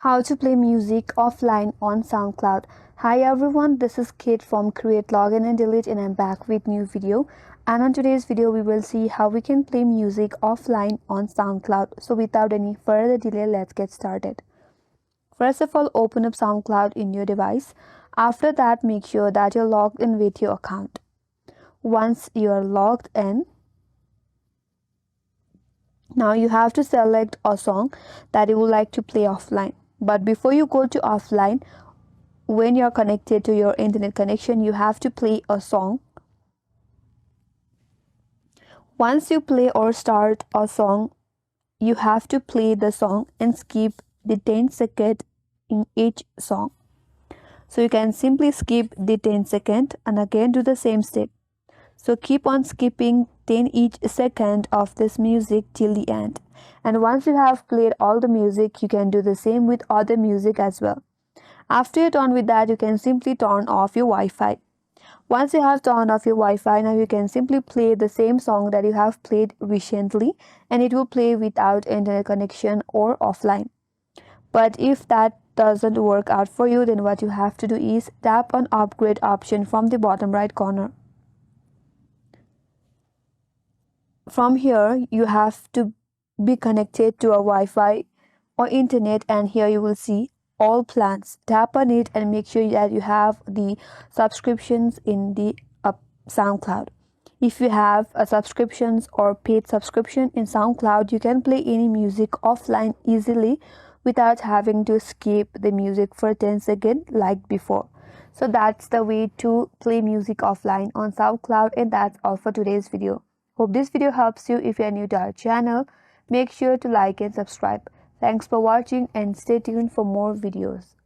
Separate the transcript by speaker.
Speaker 1: How to play music offline on SoundCloud. Hi everyone, this is Kate from Create, Login and Delete, and I'm back with new video. And on today's video we will see how we can play music offline on SoundCloud. So without any further delay, let's get started. First of all, open up SoundCloud in your device. After that, make sure that you're logged in with your account. Once you're logged in, now you have to select a song that you would like to play offline. But before you go to offline, when you're connected to your internet connection, you have to play a song. Once you play or start a song, you have to play the song and skip the 10 second in each song. So you can simply skip the 10 second and again do the same step. So keep on skipping 10 each second of this music till the end. And once you have played all the music, you can do the same with other music as well. After you're done with that, you can simply turn off your Wi-Fi. Once you have turned off your Wi-Fi, now you can simply play the same song that you have played recently, and it will play without internet connection or offline. But if that doesn't work out for you, then what you have to do is tap on upgrade option from the bottom right corner. From here, you have to be connected to a Wi-Fi or internet, and here you will see all plans. Tap on it and make sure that you have the subscriptions in the SoundCloud. If you have a subscriptions or paid subscription in SoundCloud, you can play any music offline easily without having to skip the music for 10 seconds like before. So that's the way to play music offline on SoundCloud, and that's all for today's video. Hope this video helps you. If you are new to our channel, make sure to like and subscribe. Thanks for watching and stay tuned for more videos.